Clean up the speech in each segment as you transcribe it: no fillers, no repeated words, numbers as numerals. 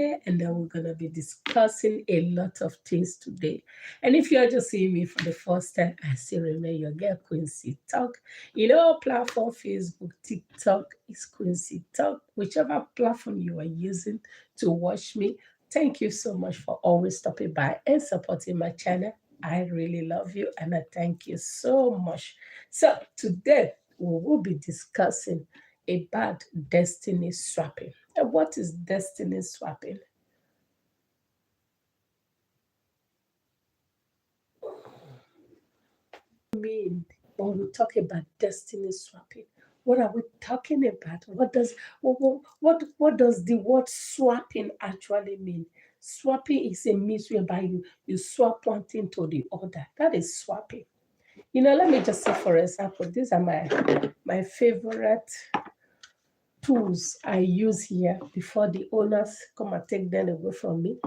and then we're going to be discussing a lot of things today. And if you're just seeing me for the first time, I still remember your girl Quincy Talk. Platform Facebook, TikTok is Quincy Talk, whichever platform you are using to watch me. Thank you so much for always stopping by and supporting my channel. I really love you and I thank you so much. So today we will be discussing about destiny swapping. And what is destiny swapping? Mean when we talk about destiny swapping? What are we talking about? What does the word swapping actually mean? Swapping is a means whereby you swap one thing to the other. That is swapping. Let me just say, for example, these are my favorite tools I use here before the owners come and take them away from me.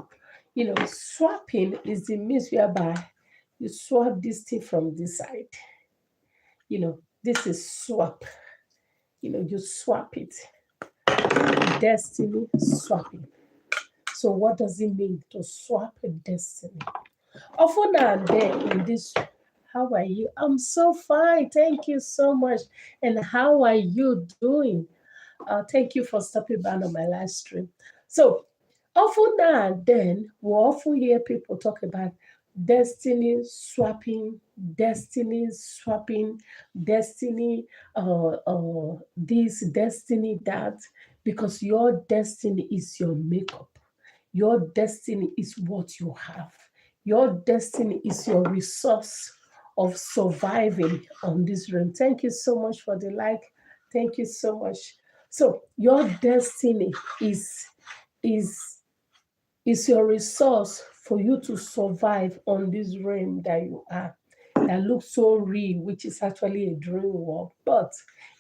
Swapping is the means whereby you swap this thing from this side. This is swap. You swap it. Destiny swapping. So what does it mean to swap a destiny? Often now and then in this, how are you? I'm so fine. Thank you so much. And how are you doing? Thank you for stopping by on my live stream. So often now and then, we often hear people talk about destiny swapping, destiny swapping, destiny this, destiny that, because your destiny is your makeup. Your destiny is what you have. Your destiny is your resource of surviving on this realm. Thank you so much for the like. Thank you so much. So your destiny is is your resource for you to survive on this realm that you are, that looks so real, which is actually a dream world. But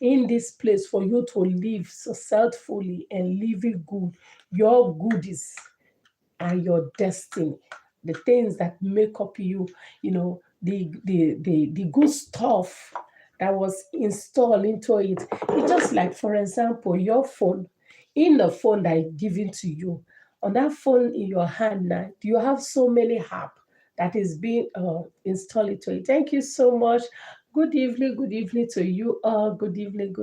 in this place, for you to live successfully and live it good, your goodies are your destiny. The things that make up you, the good stuff that was installed into it. It's just like, for example, your phone. In the phone that is given to you, on that phone in your hand now, you have so many apps that is being installed into it. Thank you so much. Good evening to you all. Good evening,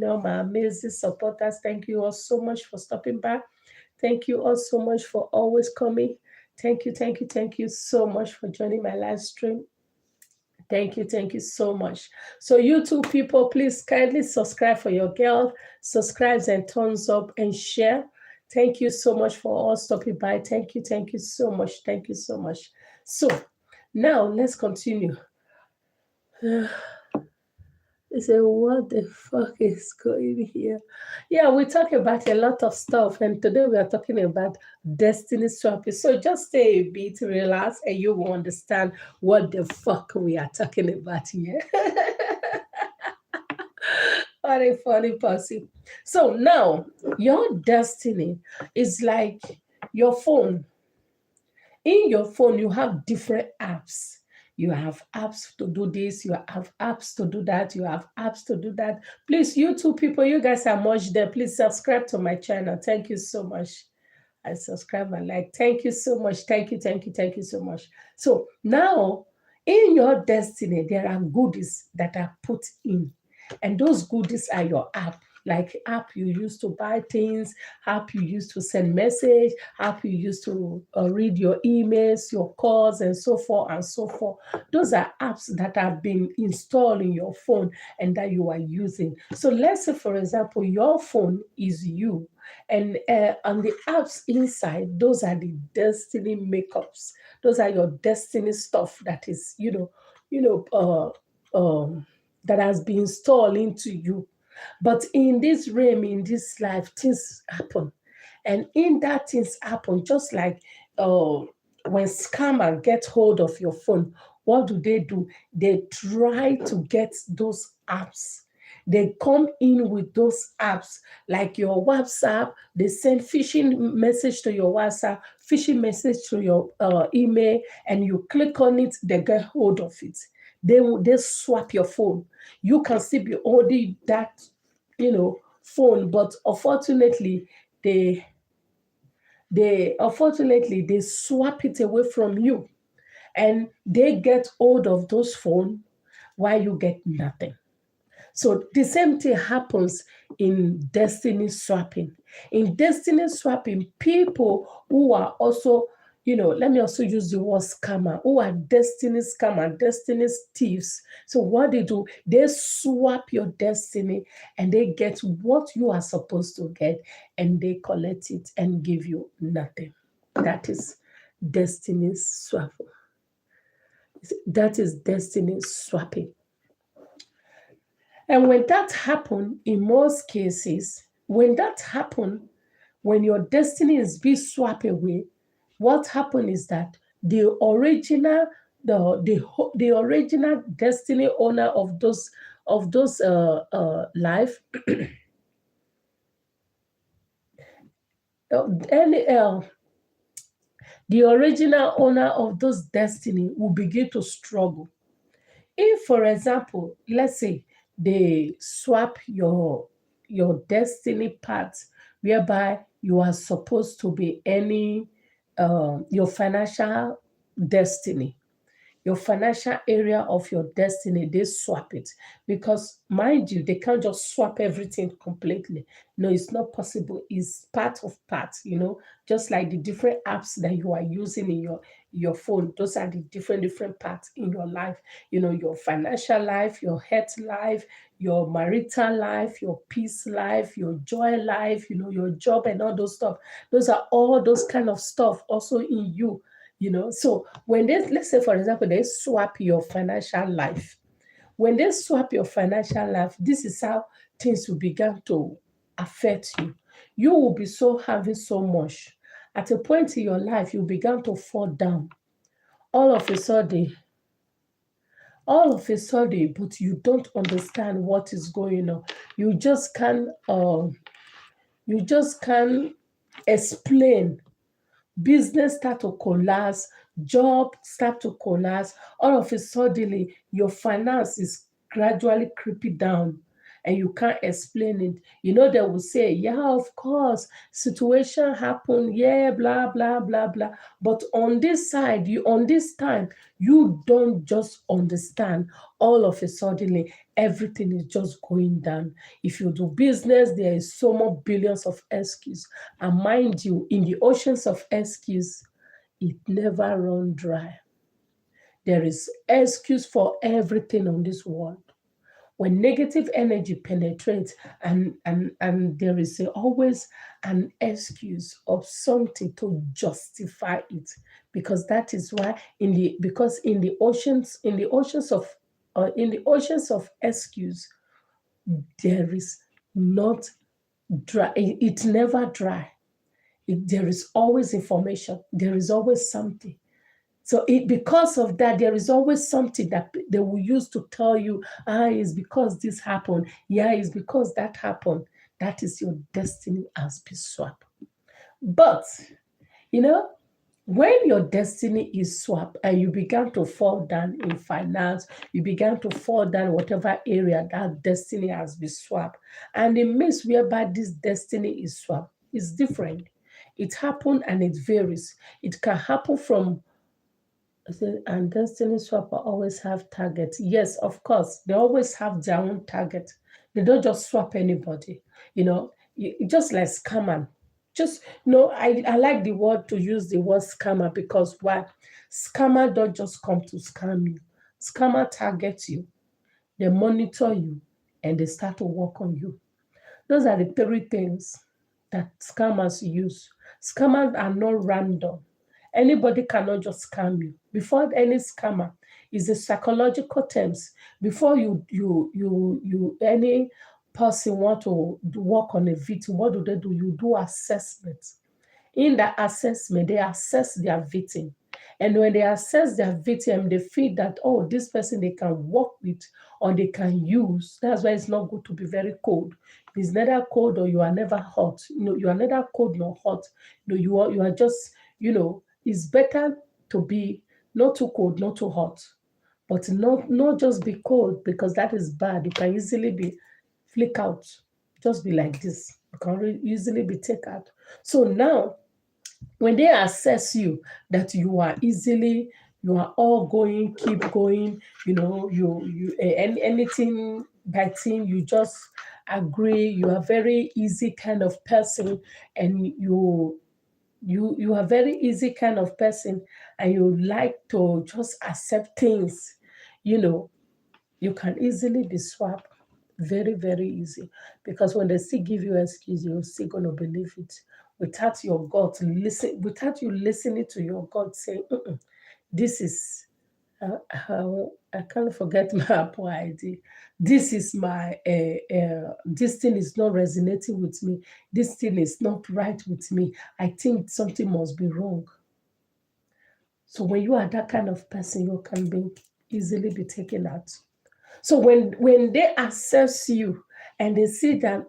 all my amazing supporters. Thank you all so much for stopping by. Thank you all so much for always coming. Thank you so much for joining my live stream. Thank you so much. So YouTube people, please kindly subscribe for your girl. Subscribe and thumbs up and share. Thank you so much for all stopping by. Thank you so much. Thank you so much. So now let's continue. They say, what the fuck is going here? Yeah, we talk about a lot of stuff, and today we are talking about destiny swapping. So just stay a bit, relax, and you will understand what the fuck we are talking about here. What a funny pussy. So now, your destiny is like your phone. In your phone, you have different apps. You have apps to do this, you have apps to do that, you have apps to do that. Please, you two people, you guys are much there. Please subscribe to my channel. Thank you so much. I subscribe and like. Thank you so much. Thank you so much. So now, in your destiny, there are goodies that are put in. And those goodies are your app. Like app you use to buy things, app you use to send message, app you use to read your emails, your calls, and so forth and so forth. Those are apps that have been installed in your phone and that you are using. So let's say, for example, your phone is you, and on the apps inside, those are the destiny makeups. Those are your destiny stuff that is, that has been installed into you. But in this realm, in this life, things happen. And in that things happen, just like when scammer get hold of your phone, what do? They try to get those apps. They come in with those apps, like your WhatsApp. They send phishing message to your WhatsApp, phishing message to your email, and you click on it, they get hold of it. They swap your phone. You can still be holding that phone, but unfortunately, they they unfortunately they swap it away from you, and they get hold of those phones while you get nothing. So the same thing happens in destiny swapping. In destiny swapping, people who are also, let me also use the word scammer, who are destiny scammer, destiny thieves. So what they do, they swap your destiny and they get what you are supposed to get, and they collect it and give you nothing. That is destiny swapping. That is destiny swapping. And when that happen, in most cases, when that happen, when your destiny is being swapped away, what happen is that the original, the original destiny owner of those life, any the original owner of those destiny will begin to struggle. If, for example, let's say they swap your destiny path, whereby you are supposed to be any your financial destiny, your financial area of your destiny, they swap it. Because mind you, they can't just swap everything completely. No, it's not possible. It's part of part, just like the different apps that you are using in your phone. Those are the different parts in your life. Your financial life, your health life, your marital life, your peace life, your joy life, your job and all those stuff. Those are all those kind of stuff also in you. So when they, let's say for example, they swap your financial life. When they swap your financial life, this is how things will begin to affect you. You will be so having so much. At a point in your life, you began to fall down. All of a sudden, but you don't understand what is going on. You just can't explain. Business start to collapse, job start to collapse. All of a sudden, your finance is gradually creeping down, and you can't explain it. They will say, yeah, of course, situation happened, yeah, blah, blah, blah, blah. But on this side, on this time, you don't just understand. All of a sudden, everything is just going down. If you do business, there is so much billions of excuses. And mind you, in the oceans of excuse, it never run dry. There is excuse for everything on this world. When negative energy penetrates, and there is always an excuse of something to justify it, because that is why in the oceans of excuse, there is not dry. It never dry. There is always information. There is always something. So because of that, there is always something that they will use to tell you, it's because this happened. Yeah, it's because that happened. That is your destiny has been swapped. But, you know, when your destiny is swapped and you began to fall down in finance, you began to fall down whatever area that destiny has been swapped. And the midst whereby this destiny is swapped is different. It happens and it varies. It can happen from, and destiny swapper always have targets. Yes, of course, they always have their own target. They don't just swap anybody. Just like scammer. Just no, I like the word to use the word scammer, because why? Scammer don't just come to scam you. Scammer target you, they monitor you, and they start to work on you. Those are the three things that scammers use. Scammers are not random. Anybody cannot just scam you. Before any scammer, is a psychological terms. Before any person want to work on a victim, what do they do? You do assessment. In that assessment, they assess their victim. And when they assess their victim, they feel that, oh, this person they can work with or they can use. That's why it's not good to be very cold. It's neither cold or you are never hot. You are neither cold nor hot. You are just, it's better to be not too cold, not too hot. But not just be cold, because that is bad. You can easily be flick out. Just be like this. You can easily be take out. So now when they assess you that you are all going, keep going, anything by thing, you just agree, you are very easy kind of person, and you are very easy kind of person, and you like to just accept things, you know, you can easily be swapped, very, very easy. Because when they still give you excuse, you're still gonna believe it without your gut without you listening to your gut saying, "Mm-mm, this is how I can't forget my Apple ID. This is my this thing is not resonating with me. This thing is not right with me. I think something must be wrong." So when you are that kind of person, you can be easily be taken out. So when they assess you and they see that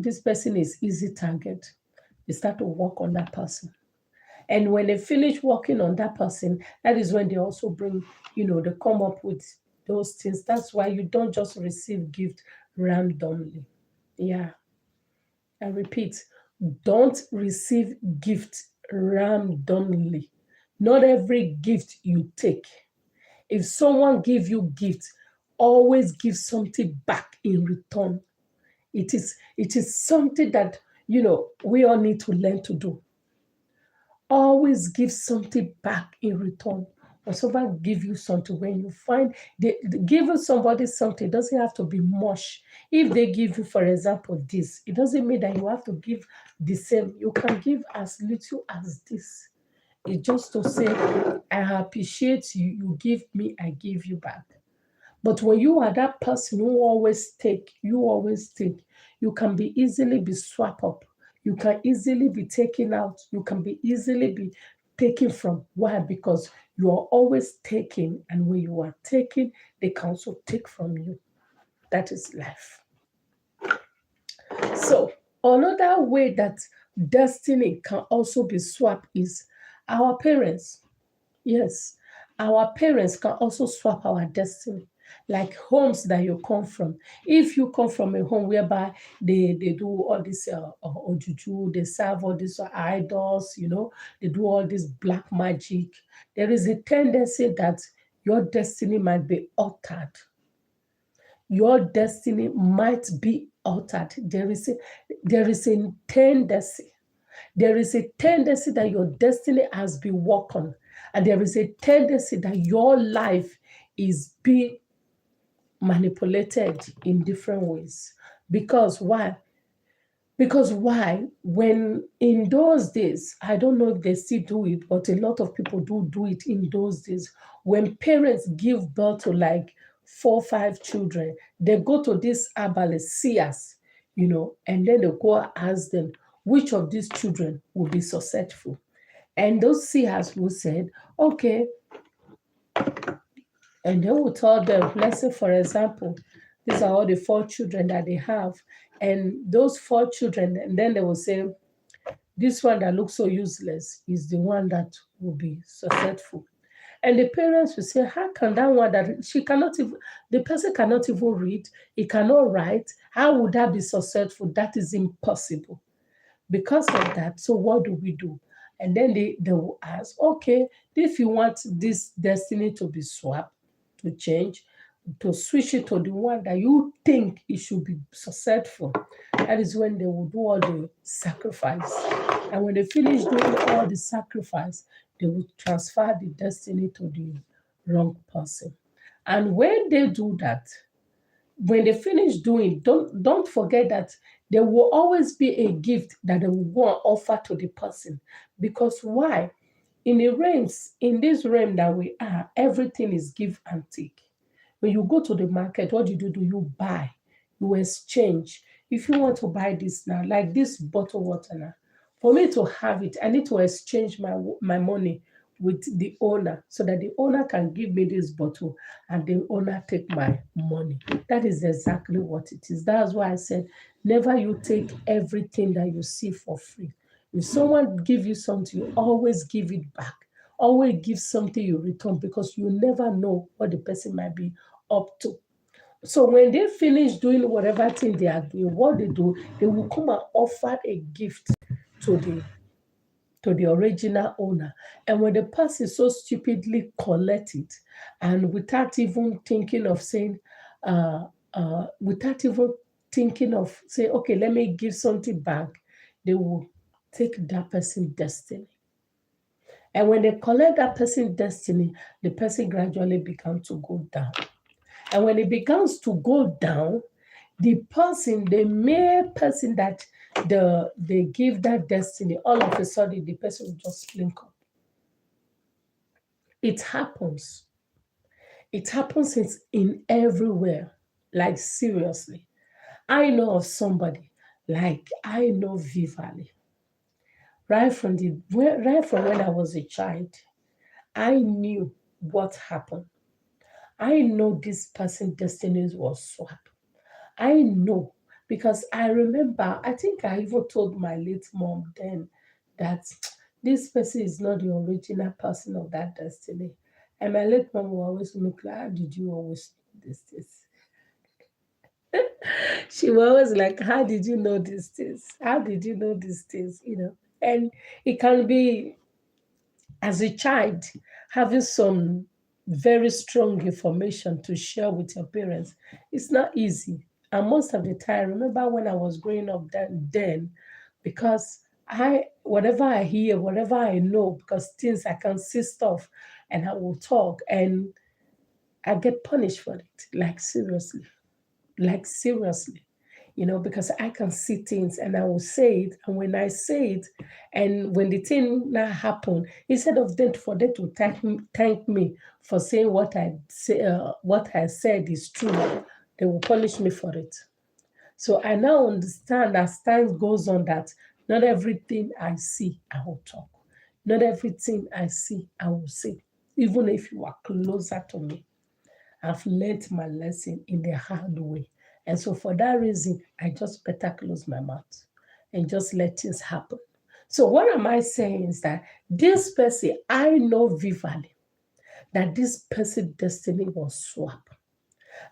this person is easy target, they start to work on that person. And when they finish working on that person, that is when they also bring, they come up with those things. That's why you don't just receive gift randomly. Yeah, I repeat, don't receive gift randomly. Not every gift you take. If someone give you gift, always give something back in return. It is something that we all need to learn to do. Always give something back in return. When someone give you something, when you find giving somebody something doesn't have to be much. If they give you, for example, this, it doesn't mean that you have to give the same. You can give as little as this. It's just to say, I appreciate you. You give me, I give you back. But when you are that person who always take, you can be easily be swapped up. You can easily be taken out. You can be easily be taken from. Why? Because you are always taking, and when you are taking, they can also take from you. That is life. So another way that destiny can also be swapped is our parents. Yes, our parents can also swap our destiny, like homes that you come from. If you come from a home whereby they do all this ojuju, they serve all these idols, they do all this black magic, there is a tendency that your destiny might be altered. Your destiny might be altered. There is a tendency. There is a tendency that your destiny has been worked on, and there is a tendency that your life is being manipulated in different ways. Because why? Because why? When in those days, I don't know if they still do it, but a lot of people do it in those days. When parents give birth to like 4 or 5 children, they go to these herbalist seers, and then they go ask them which of these children will be successful. And those seers will say, okay, and they will tell them, let's say, for example, these are all the 4 children that they have. And those 4 children, and then they will say, this one that looks so useless is the one that will be successful. And the parents will say, how can that one that she cannot even, the person cannot even read, he cannot write, how would that be successful? That is impossible. Because of that, so what do we do? And then they will ask, okay, if you want this destiny to be swapped, to change, to switch it to the one that you think it should be successful, that is when they will do all the sacrifice. And when they finish doing all the sacrifice, they will transfer the destiny to the wrong person. And when they do that, when they finish doing, don't forget that there will always be a gift that they will go and offer to the person. Because why? In this realm that we are, everything is give and take. When you go to the market, what do? You buy, you exchange. If you want to buy this now, like this bottle water now, for me to have it, I need to exchange my money with the owner so that the owner can give me this bottle and the owner take my money. That is exactly what it is. That's why I said, never you take everything that you see for free. If someone give you something, you always give it back. Always give something you return, because you never know what the person might be up to. So when they finish doing whatever thing they are doing, what they do, they will come and offer a gift to the original owner. And when the person so stupidly collect it, and without even thinking of saying, without even thinking of saying, okay, let me give something back, they will take that person's destiny. And when they collect that person's destiny, the person gradually began to go down. And when it begins to go down, the mere person that they give that destiny, all of a sudden the person will just blink up. It happens. It happens in everywhere. Like seriously. I know of somebody, like I know Vivali. Right from when I was a child, I knew what happened. I know this person destiny was swapped. I know because I remember, I think I even told my late mom then that this person is not the original person of that destiny. And my late mom will always look like, how did you always know this? She was always like, how did you know these things? How did you know these things? And it can be, as a child, having some very strong information to share with your parents. It's not easy. And most of the time, I remember when I was growing up then because whatever I hear, whatever I know, because things I can see stuff and I will talk and I get punished for it. Like seriously, because I can see things and I will say it. And when I say it, and when the thing now happen, instead of them for them to thank me for saying what I said is true, they will punish me for it. So I now understand as time goes on that not everything I see I will talk. Not everything I see I will say, even if you are closer to me. I've learned my lesson in the hard way. And so for that reason, I just better close my mouth and just let things happen. So what am I saying is that this person, I know vivally that this person's destiny was swapped.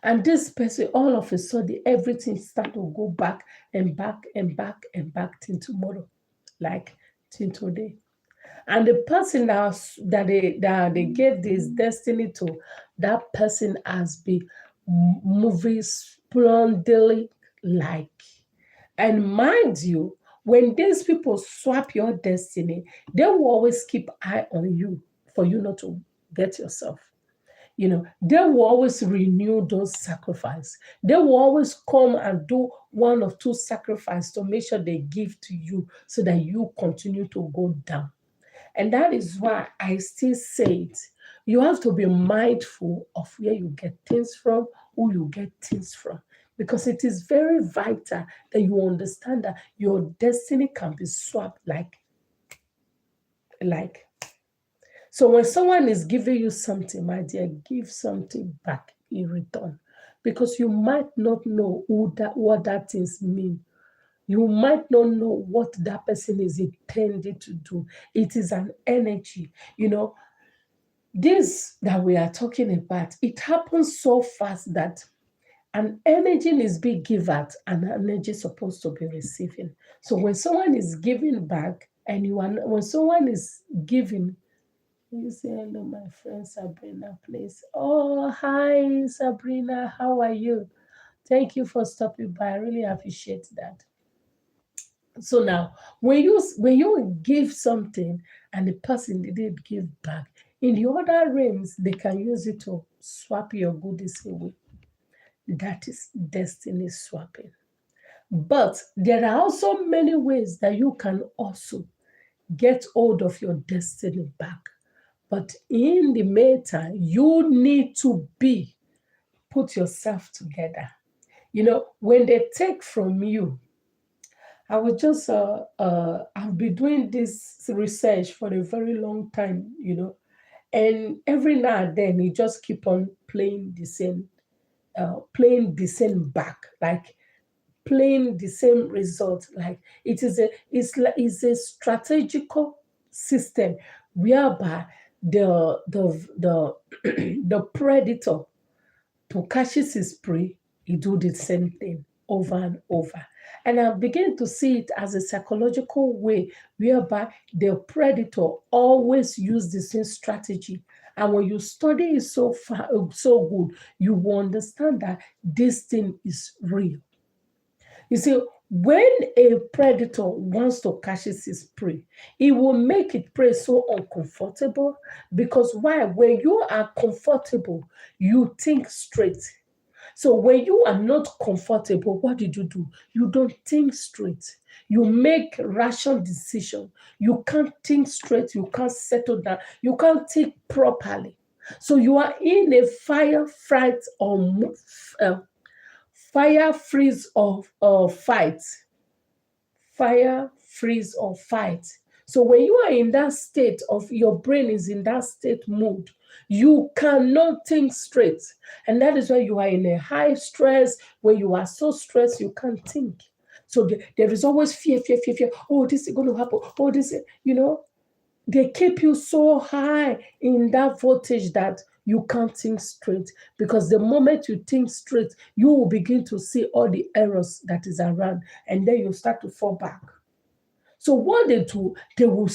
And this person, all of a sudden, everything start to go back and back and back and back till tomorrow, like till today. And the person that they gave this destiny to, that person has been moving splendidly, like. And mind you, when these people swap your destiny, they will always keep eye on you for you not to get yourself. They will always renew those sacrifices. They will always come and do one or two sacrifices to make sure they give to you so that you continue to go down. And that is why I still say it. You have to be mindful of where you get things from, who you get things from. Because it is very vital that you understand that your destiny can be swapped like. So when someone is giving you something, my dear, give something back in return. Because you might not know what that things mean. You might not know what that person is intended to do. It is an energy. This that we are talking about, it happens so fast that an energy is being given and an energy is supposed to be receiving. So when someone is giving back and when someone is giving, you say hello, my friend Sabrina, please. Oh, hi, Sabrina. How are you? Thank you for stopping by. I really appreciate that. So now, when you give something and the person didn't give back, in the other realms, they can use it to swap your goodies away. That is destiny swapping. But there are also many ways that you can also get hold of your destiny back. But in the meantime, you need to put yourself together. When they take from you, I've been doing this research for a very long time, and every now and then you just keep on playing the same back, like playing the same result. Like it's a strategical system whereby the the predator to catch his prey, he do the same thing over and over. And I'm beginning to see it as a psychological way whereby the predator always use the same strategy. And when you study it so good, you will understand that this thing is real. You see, when a predator wants to catch his prey, it will make it prey so uncomfortable because why? When you are comfortable, you think straight. So when you are not comfortable, what did you do? You don't think straight. You make rational decision. You can't think straight. You can't settle down. You can't think properly. So you are in a fire, fright, or fire, freeze, or fight. Fire, freeze, or fight. So when you are in that state of your brain is in that state mood, you cannot think straight. And that is why you are in a high stress. When you are so stressed, you can't think. So there is always fear, fear, fear, fear. Oh, this is going to happen. Oh, they keep you so high in that voltage that you can't think straight. Because the moment you think straight, you will begin to see all the errors that is around, and then you start to fall back. So what they do, they will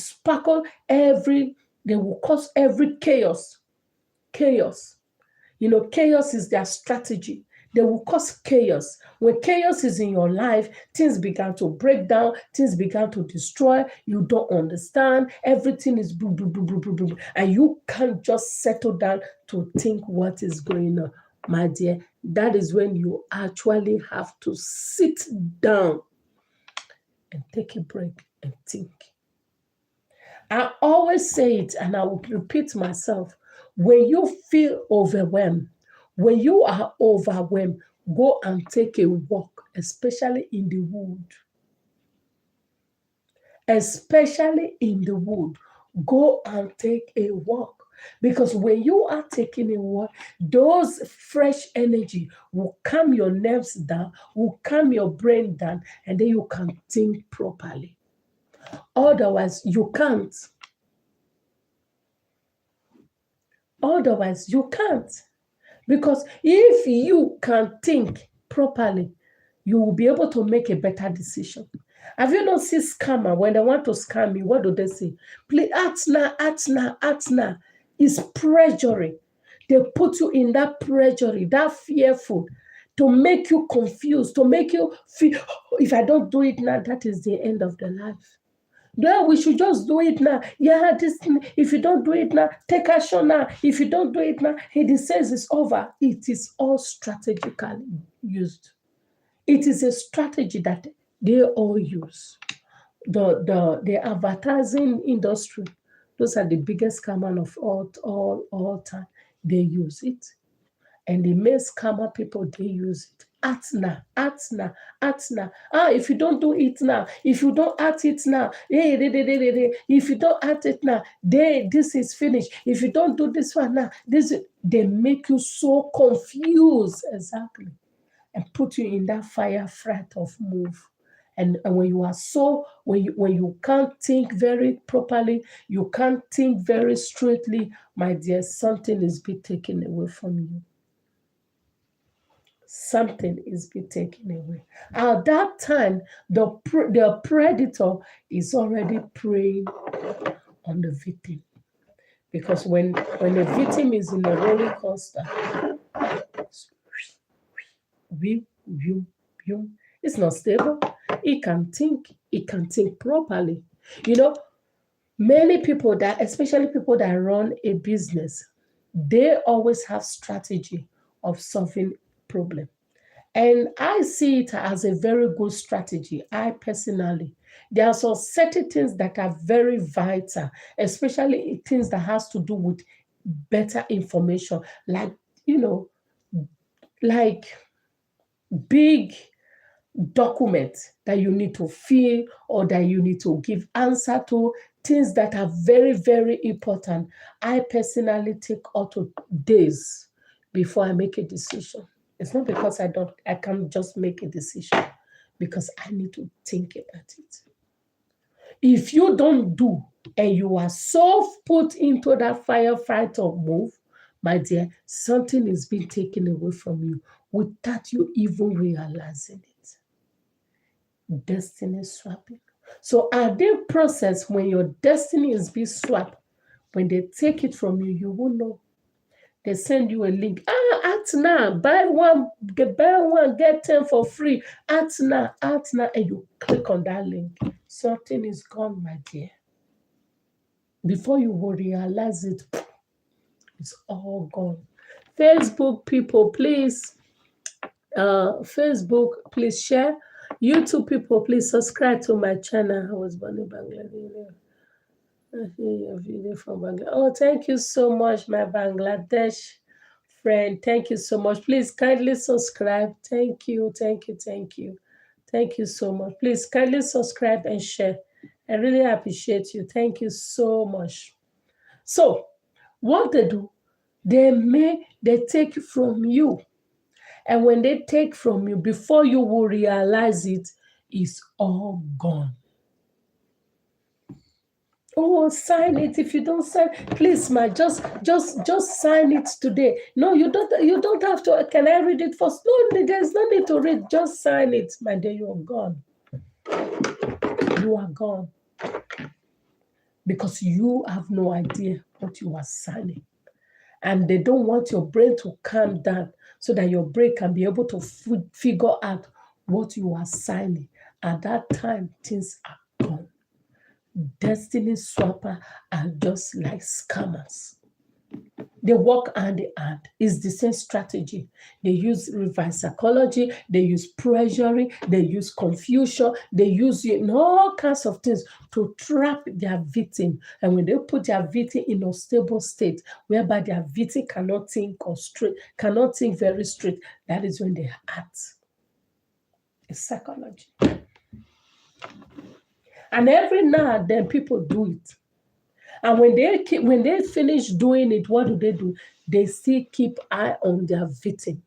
they will cause every chaos. Chaos. Chaos is their strategy. They will cause chaos. When chaos is in your life, things began to break down, things began to destroy. You don't understand. Everything is boo, boo, boo, boo, boo, boo. And you can't just settle down to think what is going on. My dear, that is when you actually have to sit down and take a break and think. I always say it, and I will repeat myself. When you feel overwhelmed, when you are overwhelmed, go and take a walk, especially in the wood. Especially in the wood, go and take a walk. Because when you are taking a walk, those fresh energy will calm your nerves down, will calm your brain down, and then you can think properly. Otherwise, you can't. Otherwise, you can't. Because if you can think properly, you will be able to make a better decision. Have you not seen scammer when they want to scam you? What do they say? Please act now, act now, act now. It's pressuring. They put you in that pressuring, that fearful, to make you confused, to make you feel, "Oh, if I don't do it now, that is the end of the life. No, we should just do it now. Yeah, if you don't do it now, take action now. If you don't do it now, he says it's over." It is all strategically used. It is a strategy that they all use. The advertising industry, those are the biggest scammer of all time. They use it. And the main scammer people, they use it. Act now, act now, act now. If you don't do it now, if you don't act it now, if you don't act it now, this is finished. If you don't do this one now, they make you so confused, exactly, and put you in that fire fret of move. And when you are when you can't think very properly, you can't think very straightly, my dear, something is being taken away from you. Something is being taken away. At that time, the predator is already preying on the victim. Because when the victim is in a roller coaster, it's not stable. It can think properly. Many people especially people that run a business, they always have strategy of solving problem. And I see it as a very good strategy. I personally, there are some certain things that are very vital, especially things that has to do with better information, like big documents that you need to fill or that you need to give answer to, things that are very, very important. I personally take up to days before I make a decision. It's not because I can't just make a decision, because I need to think about it. If you don't do, and you are so put into that firefight or move, my dear, something is being taken away from you without you even realizing it. Destiny swapping. So at the process, when your destiny is being swapped, when they take it from you, you won't know. They send you a link. Act now. Buy one, get 10 for free. Act now, and you click on that link. Something is gone, my dear. Before you will realize it, it's all gone. Facebook people, please. Facebook, please share. YouTube people, please subscribe to my channel. I was born in Bangladesh. Your video from Bangladesh. Oh, thank you so much, my Bangladesh friend. Thank you so much. Please kindly subscribe. Thank you, thank you, thank you. Thank you so much. Please kindly subscribe and share. I really appreciate you. Thank you so much. So, what they do, they take from you. And when they take from you, before you will realize it, it's all gone. Oh, sign it. If you don't sign, please, just sign it today. No, you don't have to. Can I read it first? No, there's no need to read. Just sign it, my dear. You are gone. You are gone. Because you have no idea what you are signing. And they don't want your brain to calm down so that your brain can be able to figure out what you are signing. At that time, things are gone. Destiny swapper are just like scammers. They work hand in hand. It's the same strategy. They use reverse psychology, they use pressuring, they use confusion, they use all kinds of things to trap their victim. And when they put their victim in a stable state, whereby their victim cannot think very straight, that is when they act. It's psychology. And every now and then people do it. And when they finish doing it, what do? They still keep eye on their victim.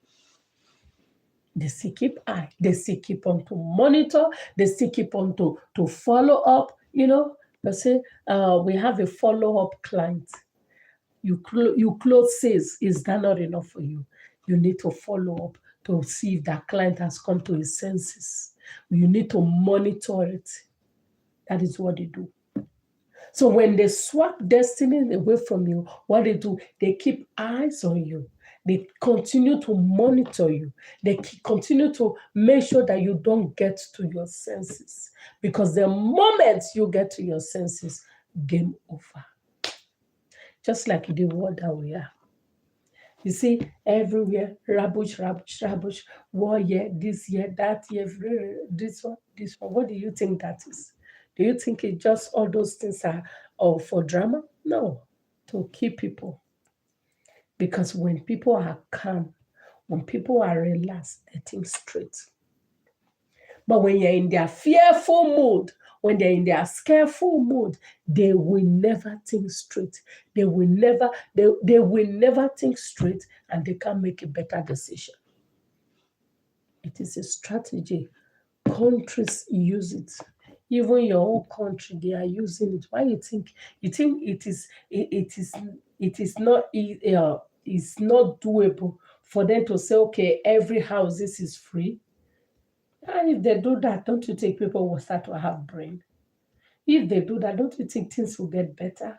They still keep eye. They still keep on to monitor. They still keep on to follow up. They say, we have a follow-up client. You close sales. Is that not enough for you? You need to follow up to see if that client has come to his senses. You need to monitor it. That is what they do. So when they swap destiny away from you, what they do, they keep eyes on you. They continue to monitor you. They continue to make sure that you don't get to your senses. Because the moment you get to your senses, game over. Just like the world that we are. You see, everywhere, rubbish, war year, this year, that year, this one. What do you think that is? Do you think it's just all those things are for drama? No, to keep people. Because when people are calm, when people are relaxed, they think straight. But when you're in their fearful mood, when they're in their scareful mood, they will never think straight. They will never think straight, and they can't make a better decision. It is a strategy. Countries use it. Even your own country, they are using it. Why you think it is not it's not doable for them to say, okay, every house this is free? And if they do that, don't you think people will start to have brain? If they do that, don't you think things will get better?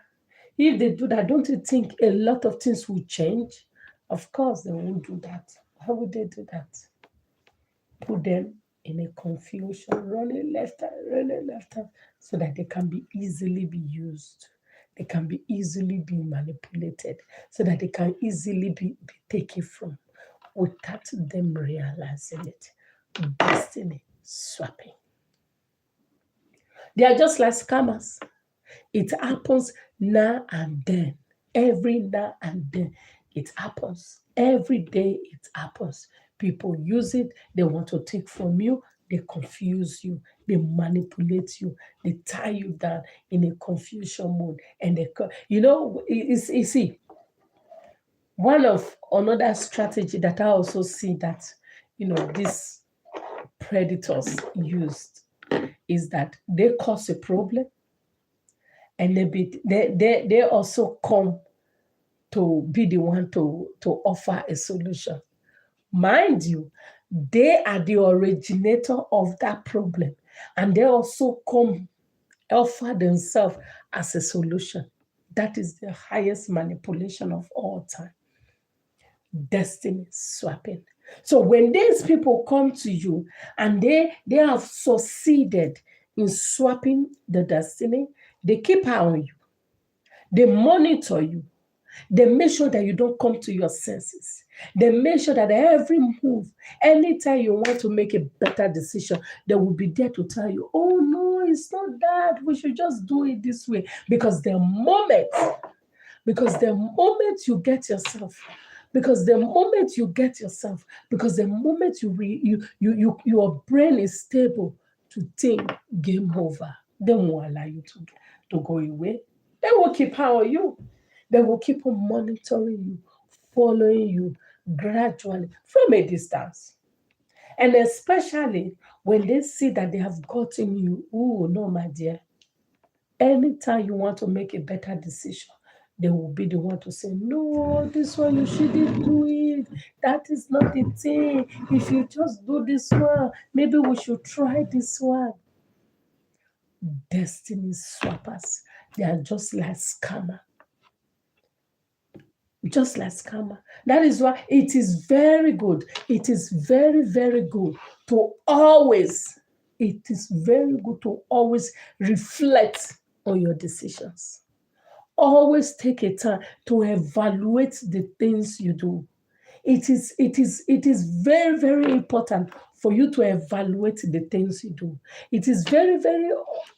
If they do that, don't you think a lot of things will change? Of course, they won't do that. How would they do that? Put them in a confusion, running left hand, so that they can be easily be used. They can be easily be manipulated, so that they can easily be taken from without them realizing it. Destiny swapping. They are just like scammers. It happens now and then. Every now and then it happens. Every day it happens. People use it. They want to take from you. They confuse you. They manipulate you. They tie you down in a confusion mode. And you see, one of another strategy that I also see that, these predators used is that they cause a problem, and they also come to be the one to offer a solution. Mind you, they are the originator of that problem. And they also come offer themselves as a solution. That is the highest manipulation of all time. Destiny swapping. So when these people come to you and they have succeeded in swapping the destiny, they keep eye on you, they monitor you, they make sure that you don't come to your senses. They make sure that every move, anytime you want to make a better decision, they will be there to tell you, oh no, it's not that. We should just do it this way. Because the moment you get yourself, because the moment your brain is stable to think game over, they won't allow you to go away. They will keep eye on you. They will keep on monitoring you, following you gradually from a distance. And especially when they see that they have gotten you, oh no, my dear. Anytime you want to make a better decision, they will be the one to say, no, this one you shouldn't do it. That is not the thing. If you just do this one, maybe we should try this one. Destiny swappers. They are just like scammer. Just like scammer. That is why it is very good. It is very, very good to always, reflect on your decisions. Always take a time to evaluate the things you do. It is very, very important for you to evaluate the things you do. It is very, very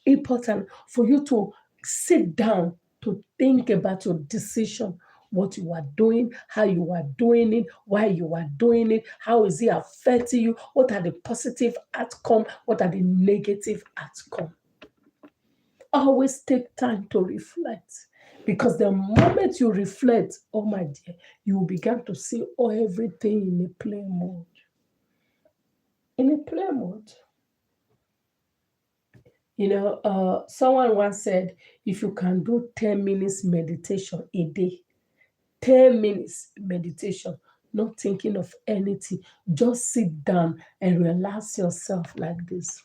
important for you to sit down to think about your decision, what you are doing, how you are doing it, why you are doing it, how is it affecting you, what are the positive outcomes, what are the negative outcomes. Always take time to reflect. Because the moment you reflect, oh my dear, you will begin to see everything in a play mode. In a play mode. Someone once said, if you can do 10 minutes meditation a day, 10 minutes meditation, not thinking of anything, just sit down and relax yourself like this.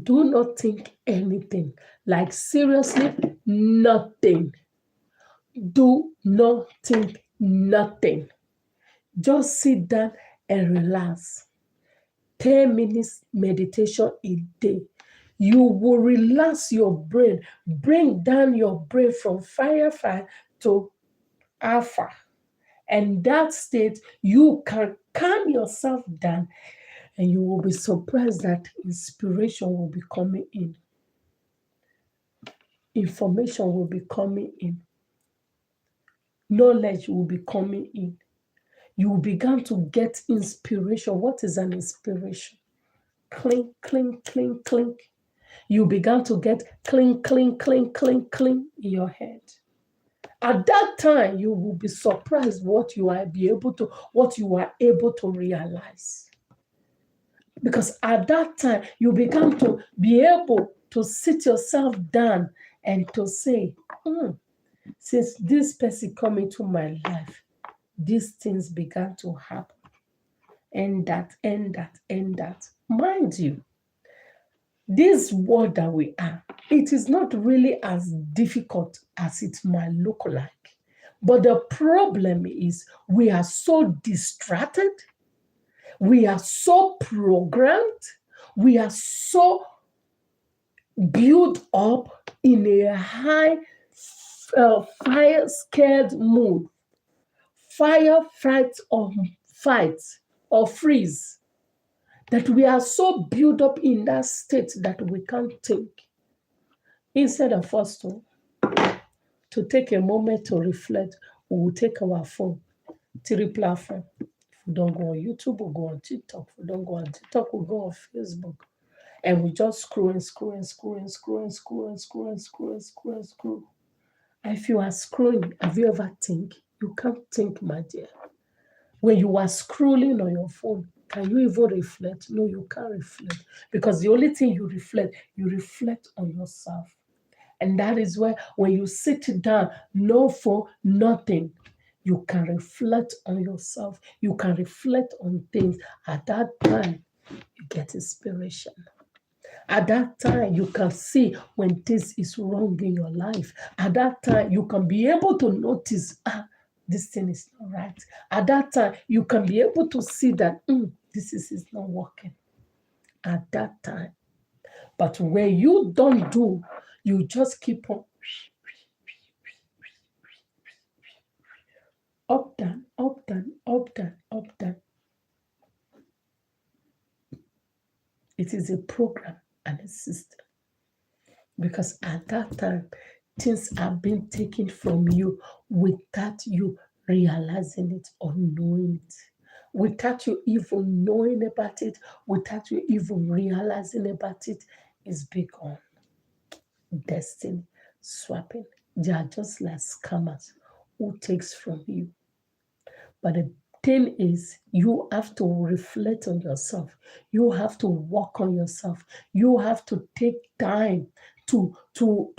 Do not think anything. Like seriously, nothing. Do not think nothing. Just sit down and relax. 10 minutes meditation a day. You will relax your brain, bring down your brain from firefight to alpha. And that state, you can calm yourself down and you will be surprised that inspiration will be coming in. Information will be coming in. Knowledge will be coming in. You will begin to get inspiration. What is an inspiration? Clink, clink, clink, clink. You begin to get clink, clink, clink, clink, clink in your head. At that time, you will be surprised what you are able to realize. Because at that time, you begin to be able to sit yourself down and to say, since this person come into my life, these things began to happen. And that. Mind you, this world that we are, it is not really as difficult as it might look like. But the problem is we are so distracted, we are so programmed, we are so built up in a high fire scared mood, fire, fight, or freeze, that we are so built up in that state that we can't think. Instead of us to take a moment to reflect, we will take our phone, 3 platforms. If we don't go on YouTube, we'll go on TikTok. If we don't go on TikTok, we'll go on Facebook. And we just scroll. And if you are scrolling, have you ever think? You can't think, my dear. When you are scrolling on your phone, can you even reflect? No, you can't reflect. Because the only thing you reflect on yourself. And that is where when you sit down, no phone, nothing, you can reflect on yourself. You can reflect on things. At that time, you get inspiration. At that time, you can see when this is wrong in your life. At that time, you can be able to notice, this thing is not right. At that time, you can be able to see that this is not working. At that time. But when you don't do, you just keep on up, down, up, down, up, down, up, down. It is a program and a system. Because at that time, things are being taken from you without you realizing it or knowing it. Without you even knowing about it, without you even realizing about it, it's begun. Destiny swapping. They are just like scammers who takes from you. But the thing is, you have to reflect on yourself. You have to work on yourself. You have to take time to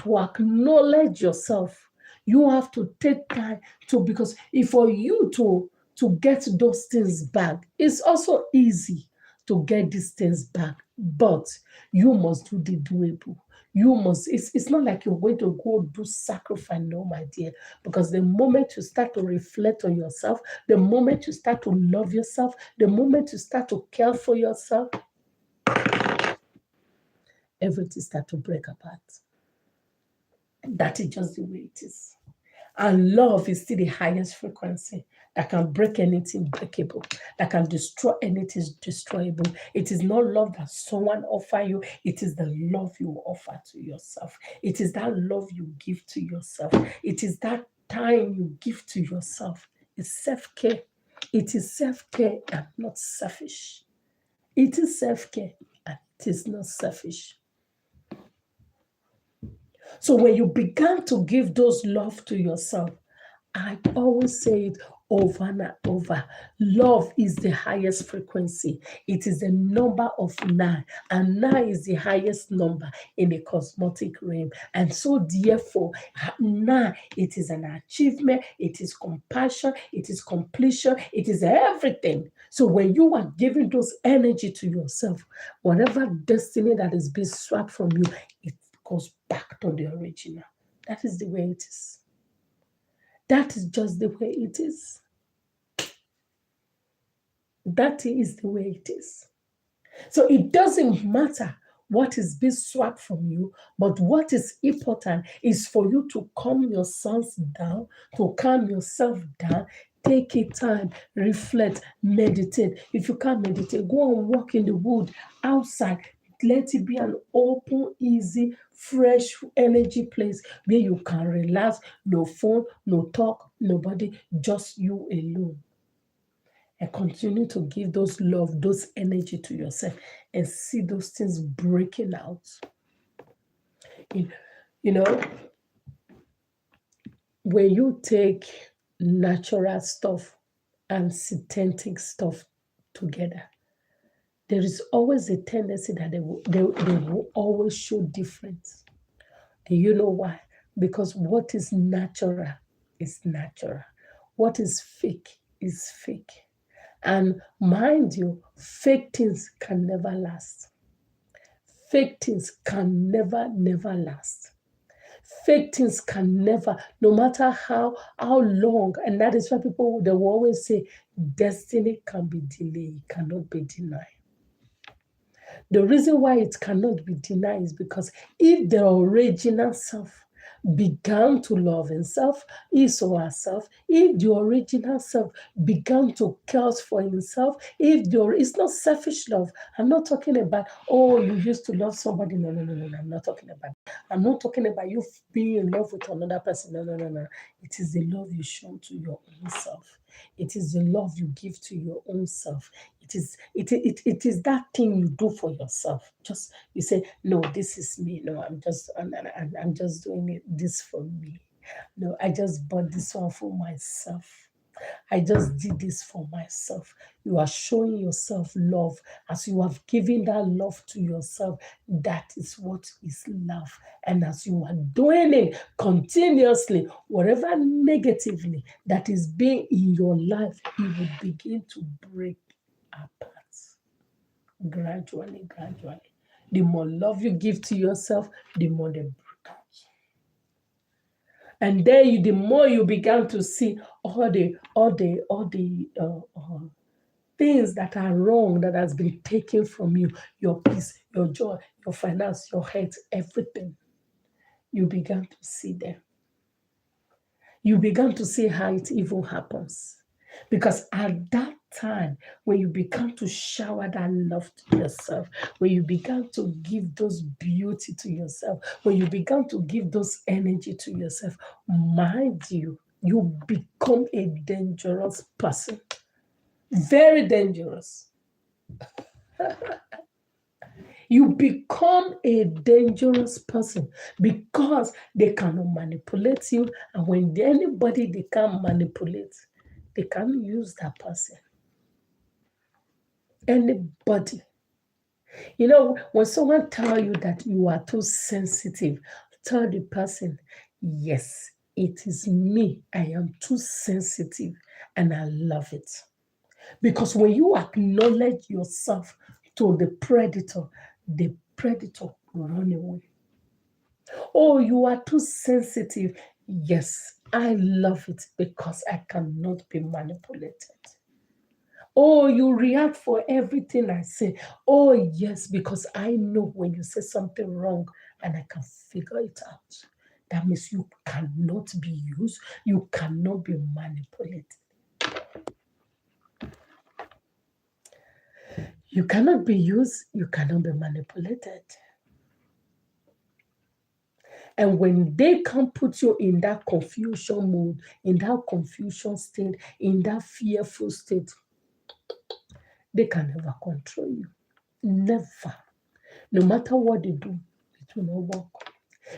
acknowledge yourself. You have to take time because if for you to get those things back, it's also easy to get these things back, but you must do the doable. You must, it's not like you're going to go do sacrifice, no, my dear, because the moment you start to reflect on yourself, the moment you start to love yourself, the moment you start to care for yourself, everything starts to break apart. That is just the way it is. And love is still the highest frequency that can break anything breakable, that can destroy anything destroyable. It is not love that someone offer you, it is the love you offer to yourself. It is that love you give to yourself. It is that time you give to yourself. It's self-care. It is self-care and not selfish. It is self-care and it is not selfish. So when you began to give those love to yourself, I always say it over and over. Love is the highest frequency. It is a number of 9, and 9 is the highest number in the cosmic realm. And so therefore, 9, it is an achievement, it is compassion, it is completion, it is everything. So when you are giving those energy to yourself, whatever destiny that is being swapped from you, it goes back to the original. That is the way it is. That is just the way it is. That is the way it is. So it doesn't matter what is being swapped from you, but what is important is for you to calm yourselves down, to calm yourself down, take a time, reflect, meditate. If you can't meditate, go and walk in the wood outside. Let it be an open, easy, fresh energy place where you can relax. No phone, no talk, nobody, just you alone. And continue to give those love, those energy to yourself and see those things breaking out. You know, when you take natural stuff and synthetic stuff together, there is always a tendency that they will always show difference. Do you know why? Because what is natural is natural. What is fake is fake. And mind you, fake things can never last. Fake things can never last. Fake things can never, no matter how long, and that is why people, they will always say, destiny can be delayed, cannot be denied. The reason why it cannot be denied is because if the original self began to love himself, his or herself, if the original self began to care for himself, it's not selfish love. I'm not talking about, oh, you used to love somebody. No. I'm not talking about that. I'm not talking about you being in love with another person. No. It is the love you show to your own self. It is the love you give to your own self. It is that thing you do for yourself. Just you say, no, this is me. No, I'm just doing this for me. No, I just bought this one for myself. I just did this for myself. You are showing yourself love. As you have given that love to yourself, that is what is love. And as you are doing it continuously, whatever negatively that is being in your life, it will begin to break apart. Gradually. The more love you give to yourself, the more they break out. And then the more you began to see all the things that are wrong that has been taken from you, your peace, your joy, your finance, your health, everything. You began to see them. You began to see how it even happens. Because at that time, when you began to shower that love to yourself, when you began to give those beauty to yourself, when you began to give those energy to yourself, mind you, you become a dangerous person. Very dangerous. You become a dangerous person because they cannot manipulate you. And when anybody they can manipulate, they can use that person. Anybody. You know, when someone tell you that you are too sensitive, tell the person, yes, it is me. I am too sensitive and I love it. Because when you acknowledge yourself to the predator will run away. Oh, you are too sensitive. Yes, I love it because I cannot be manipulated. Oh, you react for everything I say. Oh, yes, because I know when you say something wrong and I can figure it out. That means you cannot be used, you cannot be manipulated. You cannot be used, you cannot be manipulated. And when they can put you in that confusion mode, in that confusion state, in that fearful state, they can never control you. Never. No matter what they do, it will not work.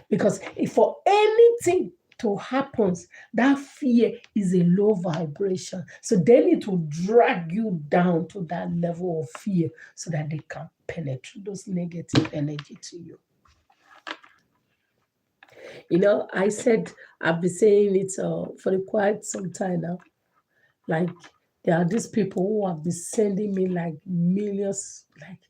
Because if for anything to happen, that fear is a low vibration. So they need to drag you down to that level of fear so that they can penetrate those negative energy to you. You know, I said, I've been saying it for quite some time now. Like, there are these people who have been sending me like millions, like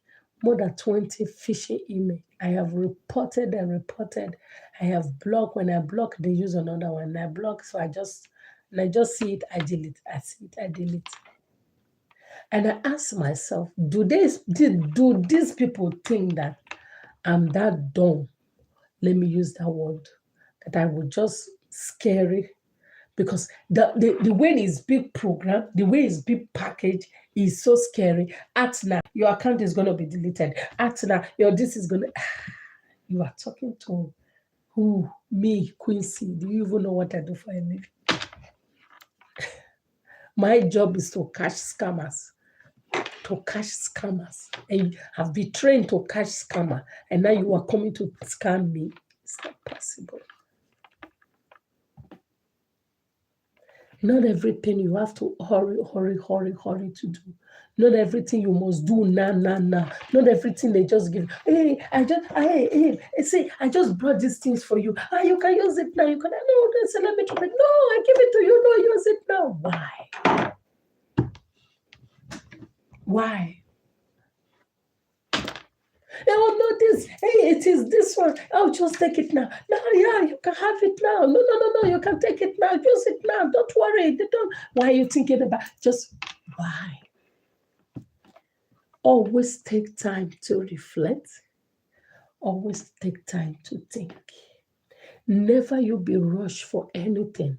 more than 20 phishing emails. I have reported and reported. I have blocked. When I block, they use another one. I block, so I just see it, I delete. I see it, I delete. And I ask myself, do these people think that I'm that dumb? Let me use that word, that I would just scary, because the way it's big program, the way it's big package is so scary. Act now, your account is going to be deleted. Act now, this is going to. You are talking to who? Me, Quincy. Do you even know what I do for a living? My job is to catch scammers. And you have been trained to catch scammer, and now you are coming to scam me. It's not possible. Not everything you have to hurry to do. Not everything you must do now. Not everything they just give. Hey, I just brought these things for you. You can use it now. You can. No, let me try it. No, I give it to you. No, use it now. Why? Why? Oh, no, this. Hey, it is this one. Oh, just take it now. No, yeah, you can have it now. No, you can take it now. Use it now. Don't worry. Why are you thinking about? Just why? Always take time to reflect. Always take time to think. Never you be rushed for anything,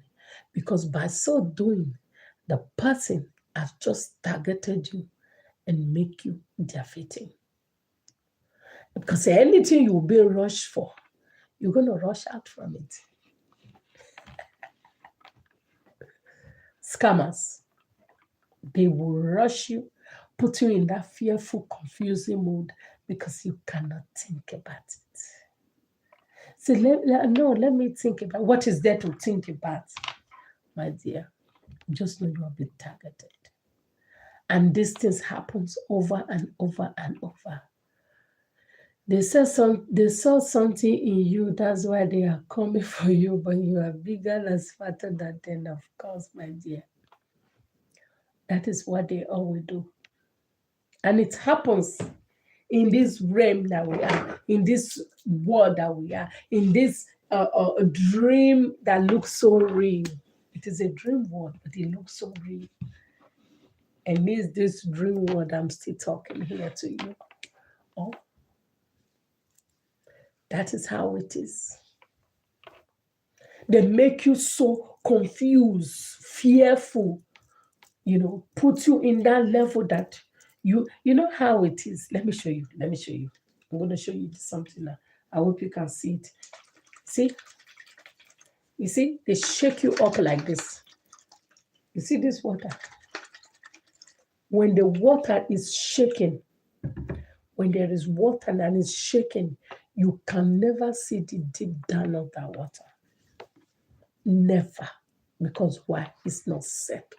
because by so doing, the person has just targeted you and make you their victim. Because anything you will be rushed for, you're going to rush out from it. Scammers, they will rush you, put you in that fearful, confusing mood because you cannot think about it. So let me think about what is there to think about, my dear. Just know you are being targeted. And these things happens over and over and over. They saw something in you, that's why they are coming for you, but you are bigger and fatter than them, of course, my dear. That is what they always do. And it happens in this realm that we are, in this world that we are, in this dream that looks so real. It is a dream world, but it looks so real. And is this dream world I'm still talking here to you? Oh, that is how it is. They make you so confused, fearful, put you in that level that you know how it is. Let me show you. I'm going to show you something now. I hope you can see it. See? You see? They shake you up like this. You see this water? When the water is shaking, when there is water and it's shaking, you can never see the deep down of that water. Never. Because why? It's not settled.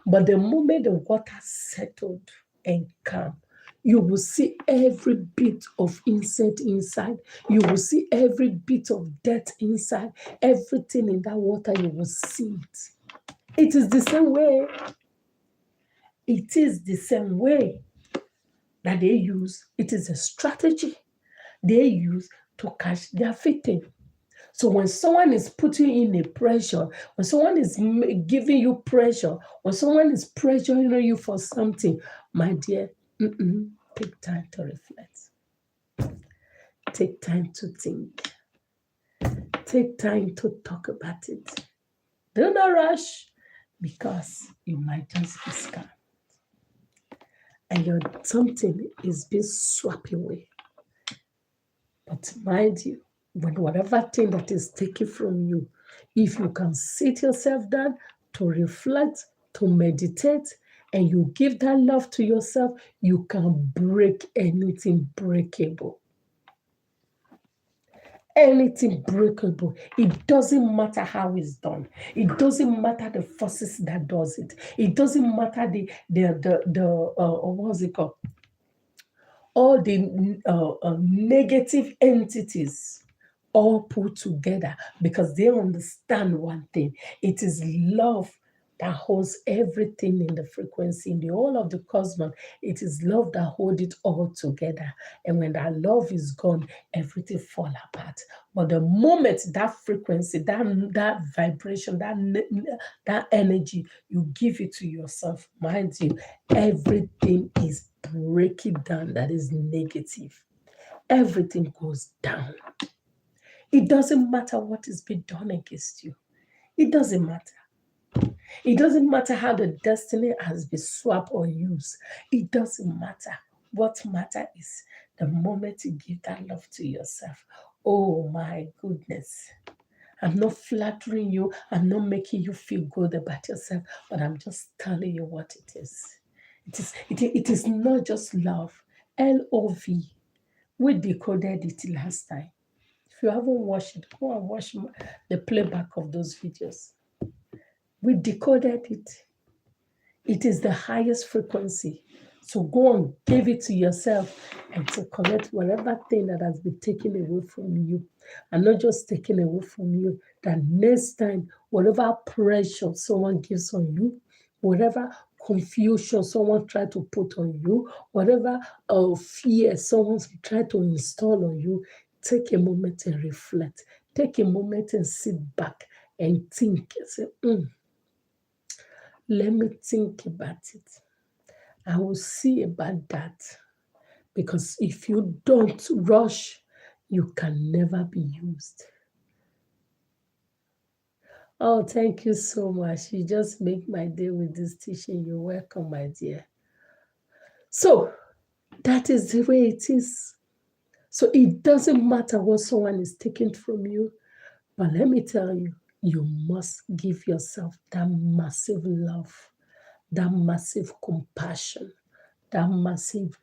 But the moment the water settled and calm, you will see every bit of insect inside. You will see every bit of death inside. Everything in that water, you will see it. It is the same way. It is the same way that they use. It is a strategy they use to catch their victim. So when someone is putting in a pressure, when someone is giving you pressure, when someone is pressuring you for something, my dear, take time to reflect. Take time to think. Take time to talk about it. Do not rush, because you might just be scammed. And something is being swept away. But mind you, when whatever thing that is taken from you, if you can sit yourself down to reflect, to meditate, and you give that love to yourself, you can break anything breakable. Anything breakable. It doesn't matter how it's done. It doesn't matter the forces that does it. It doesn't matter the what's it called? All the negative entities all put together, because they understand one thing. It is love that holds everything in the frequency, in the whole of the cosmos. It is love that holds it all together. And when that love is gone, everything fall apart. But the moment that frequency, that vibration, that energy, you give it to yourself, mind you, everything is breaking down. That is negative. Everything goes down. It doesn't matter what is being done against you. It doesn't matter. It doesn't matter how the destiny has been swapped or used. It doesn't matter. What matters is the moment you give that love to yourself. Oh my goodness. I'm not flattering you. I'm not making you feel good about yourself, but I'm just telling you what it is. It is not just love. L-O-V. We decoded it last time. If you haven't watched it, go and watch the playback of those videos. We decoded it. It is the highest frequency. So go and give it to yourself and to collect whatever thing that has been taken away from you. And not just taken away from you, that next time, whatever pressure someone gives on you, whatever confusion someone tried to put on you, whatever fear someone tried to install on you, take a moment and reflect. Take a moment and sit back and think. Say, let me think about it. I will see about that. Because if you don't rush, you can never be used. Oh, thank you so much. You just make my day with this teaching. You're welcome, my dear. So, that is the way it is. So, it doesn't matter what someone is taking from you. But let me tell you, you must give yourself that massive love, that massive compassion, that massive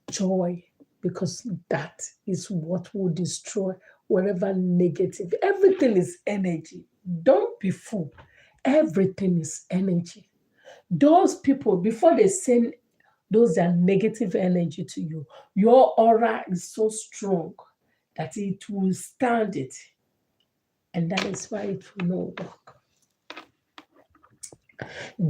joy, because that is what will destroy whatever negative. Everything is energy. Don't be fooled. Everything is energy. Those people, before they send those are negative energy to you, your aura is so strong that it will stand it. And that is why it will not work.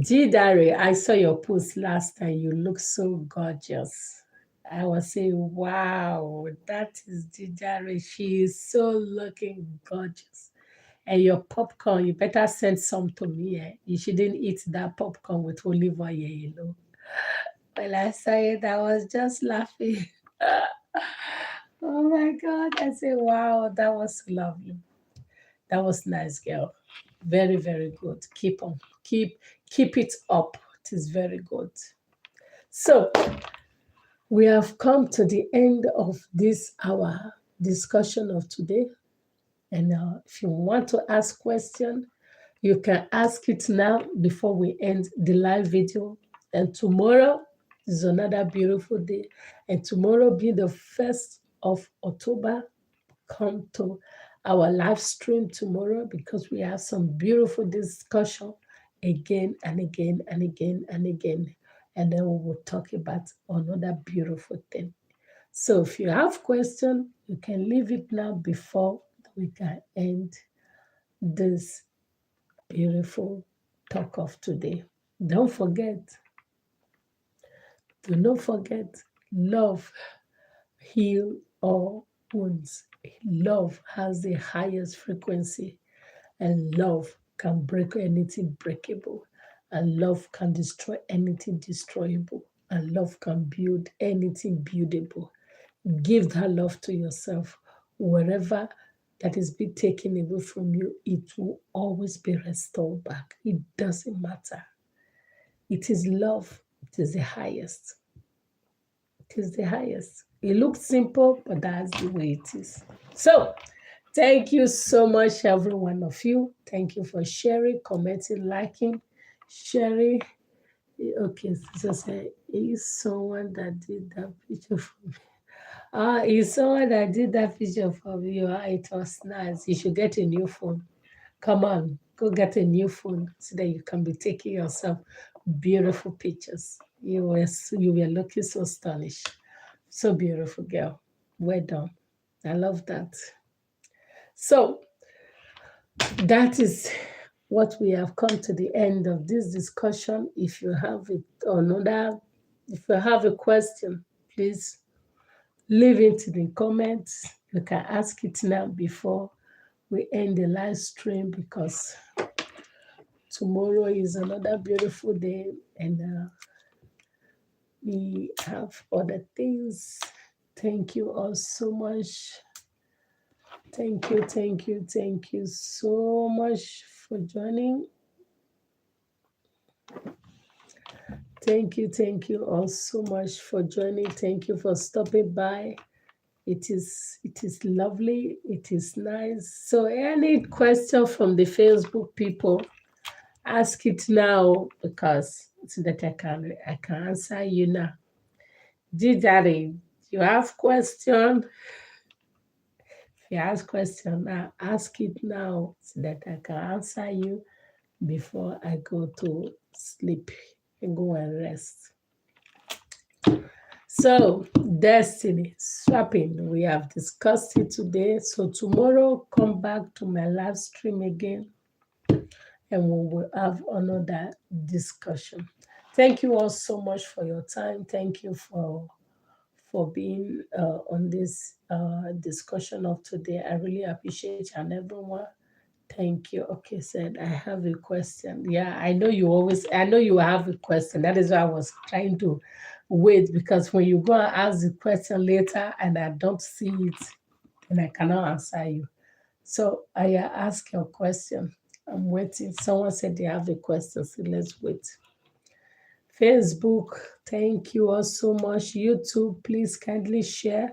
G. Dari, I saw your post last time. You look so gorgeous. I was saying, wow, that is Jijare. She is so looking gorgeous. And your popcorn, you better send some to me. Eh? You shouldn't eat that popcorn with olive oil, you know. When I saw it, I was just laughing. Oh my God. I said, wow, that was lovely. That was nice, girl. Very, very good. Keep on. Keep it up. It is very good. So we have come to the end of this our discussion of today. And if you want to ask question, you can ask it now before we end the live video. And tomorrow is another beautiful day. And tomorrow be the 1st of October. Come to our live stream tomorrow because we have some beautiful discussion again and again and again and again. And then we will talk about another beautiful thing. So if you have question, you can leave it now before we can end this beautiful talk of today. Don't forget, do not forget, love heal all wounds. Love has the highest frequency, and love can break anything breakable, and love can destroy anything destroyable, and love can build anything buildable. Give that love to yourself. Wherever that is being taken away from you, it will always be restored back. It doesn't matter. It is love. It is the highest. It is the highest. It looks simple, but that's the way it is. So, thank you so much, every one of you. Thank you for sharing, commenting, liking, sharing. Okay, so say, is someone that did that picture for me? He's someone that did that picture for you. It was nice. You should get a new phone. Come on, go get a new phone so that you can be taking yourself beautiful pictures. You were looking so stylish. So beautiful, girl. Well done. I love that. So that is what we have come to the end of this discussion. If you have if you have a question, please leave it in the comments. You can ask it now before we end the live stream because tomorrow is another beautiful day and we have other things. Thank you all so much. Thank you so much for joining. Thank you all so much for joining. Thank you for stopping by. It is lovely. It is nice. So any question from the Facebook people, ask it now because so that I can answer you now. Daddy, you have question? If you ask question now, ask it now so that I can answer you before I go to sleep and go and rest. So, destiny swapping, we have discussed it today. So, tomorrow, come back to my live stream again and we will have another discussion. Thank you all so much for your time. Thank you for being on this discussion of today. I really appreciate you and everyone. Thank you. Okay, said I have a question. Yeah, I know you have a question. That is why I was trying to wait because when you go and ask the question later and I don't see it, then I cannot answer you. So I ask your question. I'm waiting. Someone said they have a question, so let's wait. Facebook, thank you all so much. YouTube, please kindly share.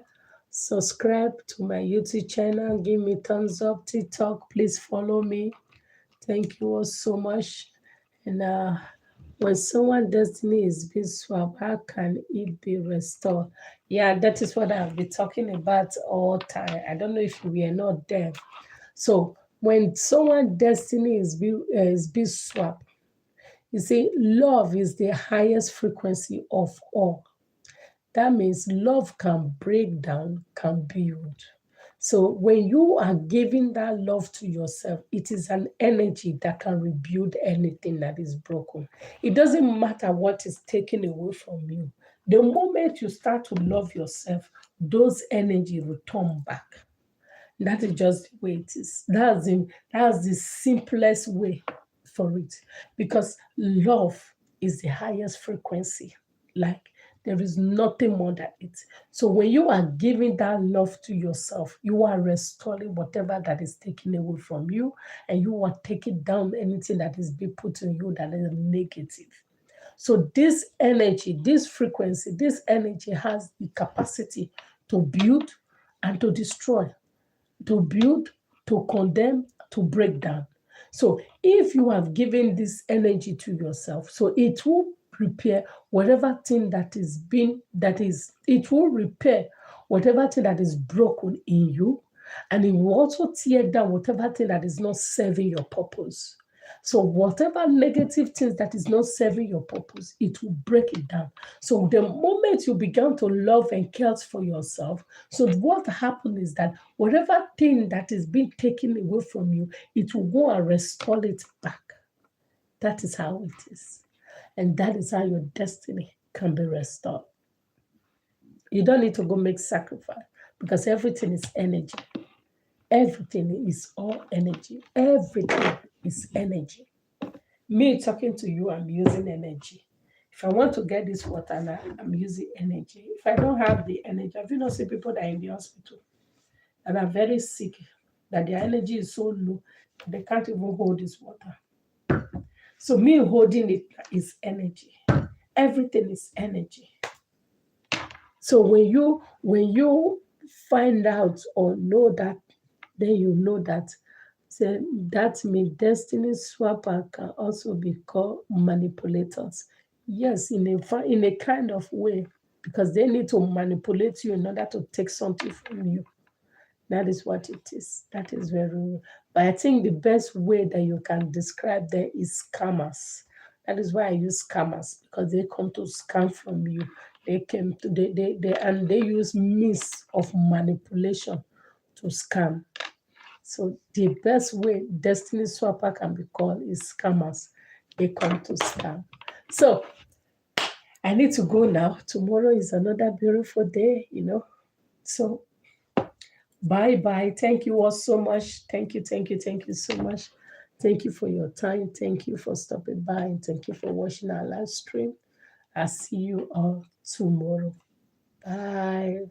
Subscribe to my YouTube channel. Give me thumbs up. TikTok, please follow me. Thank you all so much. And when someone destiny is being swapped, how can it be restored? Yeah, that is what I've been talking about all time. I don't know if we are not there. So when someone destiny is being swapped, you see, love is the highest frequency of all. That means love can break down, can build. So when you are giving that love to yourself, it is an energy that can rebuild anything that is broken. It doesn't matter what is taken away from you. The moment you start to love yourself, those energy return back. That is just the way it is. That's the simplest way for it. Because love is the highest frequency. Like there is nothing more than it. So when you are giving that love to yourself, you are restoring whatever that is taken away from you, and you are taking down anything that is being put in you that is negative. So this energy, this frequency, this energy has the capacity to build and to destroy, to build, to condemn, to break down. So if you have given this energy to yourself, so it will repair whatever thing that is being, it will repair whatever thing that is broken in you, and it will also tear down whatever thing that is not serving your purpose. So whatever negative things that is not serving your purpose, it will break it down. So the moment you begin to love and care for yourself, so what happens is that whatever thing that is being taken away from you, it will go and restore it back. That is how it is. And that is how your destiny can be restored. You don't need to go make sacrifice, because everything is energy. Everything is all energy. Everything is energy. Me talking to you, I'm using energy. If I want to get this water now, I'm using energy. If I don't have the energy, have you not seen people that are in the hospital and are very sick, that their energy is so low, they can't even hold this water? So me holding it is energy. Everything is energy. So when you find out or know that, then you know that. So that means destiny swapper can also be called manipulators. Yes, in a kind of way, because they need to manipulate you in order to take something from you. That is what it is. That is very real. But I think the best way that you can describe them is scammers. That is why I use scammers, because they come to scam from you. They came to and they use means of manipulation to scam. So the best way destiny swapper can be called is scammers. They come to scam. So I need to go now. Tomorrow is another beautiful day. So bye bye. Thank you all so much. Thank you so much. Thank you for your time. Thank you for stopping by, and thank you for watching our live stream. I'll see you all tomorrow. Bye.